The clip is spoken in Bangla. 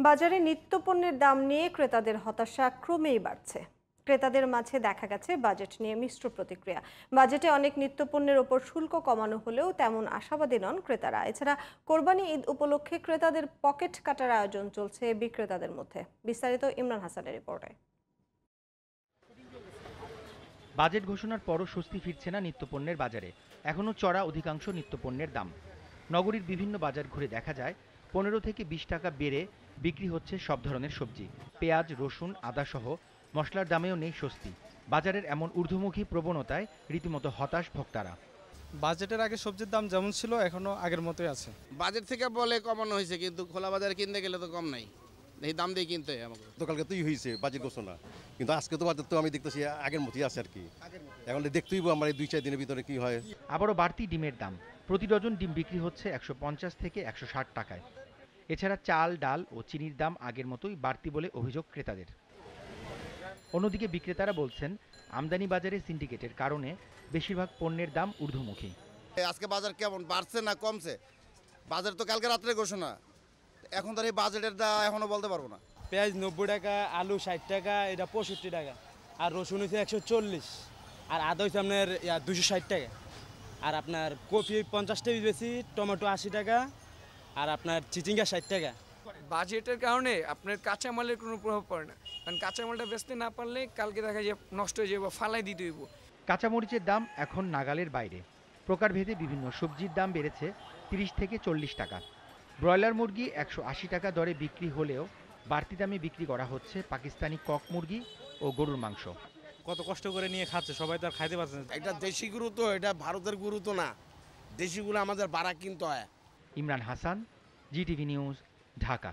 বাজারে নিত্যপণ্যের দাম নিয়ে ক্রেতাদের হতাশা ক্রমেই বাড়ছে। ক্রেতাদের মাঝে দেখা গেছে বাজেট নিয়ে মিশ্র প্রতিক্রিয়া। বাজেটে অনেক নিত্যপণ্যের ওপর শুল্ক কমানো হলেও তেমন আশাবাদী নন ক্রেতারা। এছাড়া কোরবানি ঈদ উপলক্ষে ক্রেতাদের পকেট কাটার আয়োজন চলছে বিক্রেতাদের মধ্যে। বিস্তারিত ইমরান হাসানের রিপোর্টে। বাজেট ঘোষণার পরও স্বস্তি ফিরছে না নিত্যপণ্যের বাজারে। এখনও চড়া অধিকাংশ নিত্যপণ্যের দাম। নগরীর বিভিন্ন বাজার ঘুরে দেখা যায় 15 থেকে 20 টাকা বেড়ে বিক্রি হচ্ছে সব ধরনের সবজি। পেঁয়াজ, রসুন, আদা সহ মশলার দামেও নেই স্বস্তি। বাজারের এমন ঊর্ধ্বমুখী প্রবণতায় রীতিমতো হতাশ ভোক্তারা। বাজেটের আগে সবজির দাম যেমন ছিল এখনো আগের মতোই আছে। বাজেট থেকে বলে কমানো হয়েছে, কিন্তু খোলা বাজারে কিনতে গেলে তো কম নাই, এই দাম দিয়ে কিনতে হয় আমাকে। তো কালকে তুই হয়েছে বাজেট ঘোষণা, কিন্তু আজকে তো বাজেট তো আমি দেখতেছি আগের মতোই আছে আর কি। এখন দেখতেই আমার এই 2-4 দিনের ভিতরে কি হয়। আবারও বাড়তি ডিমের দাম। প্রতি ডজন ডিম বিক্রি হচ্ছে 150 থেকে 160 টাকায়। এছাড়া চাল, ডাল ও চিনির দাম আগের মতোই বাড়তি বলে অভিযোগ ক্রেতাদের। অন্যদিকে বিক্রেতারা বলছেন, আমদানি বাজারে সিন্ডিকেটের কারণে বেশিরভাগ পণ্যের দাম ঊর্ধ্বমুখী। আজকে বাজার কেমন বাড়ছে না কমছে, বাজার তো কালকে রাত্রে ঘোষণা, এখন তো এই বাজেটের দাম এখনো বলতে পারবো না। পেঁয়াজ 90 টাকা, আলু 60 টাকা, এটা 65 টাকা, আর রসুন হচ্ছে 140, আর আদা হচ্ছে আপনার 260 টাকা, আর আপনার কপি 50 টাকা বেশি, টমেটো 80 টাকা, আর আপনার চিচিঙ্গা 60 টাকা। বাজেটের কারণে আপনার কাঁচামালের কোনো প্রভাব পড়ে না, কারণ কাঁচামালটা বেচতে না পারলে কালকে দেখা যায় নষ্ট হয়ে যাবে, ফালাই দিতে হইব। কাঁচামরিচের দাম এখন নাগালের বাইরে। প্রকারভেদে বিভিন্ন সবজির দাম বেড়েছে 30 থেকে 40 টাকা। ব্রয়লার মুরগি 180 টাকা দরে বিক্রি হলেও বাড়তি দামে বিক্রি করা হচ্ছে পাকিস্তানি কক মুরগি ও গরুর মাংস। কত কষ্ট করে নিয়ে খাচ্ছে, সবাই তো আর খাইতে পারছে না। এটা দেশি গরু তো, এটা ভারতের গরু তো না, দেশিগুলো আমাদের বাড়া কিনতে হয়। Imran Hasan, GTV news, Dhaka.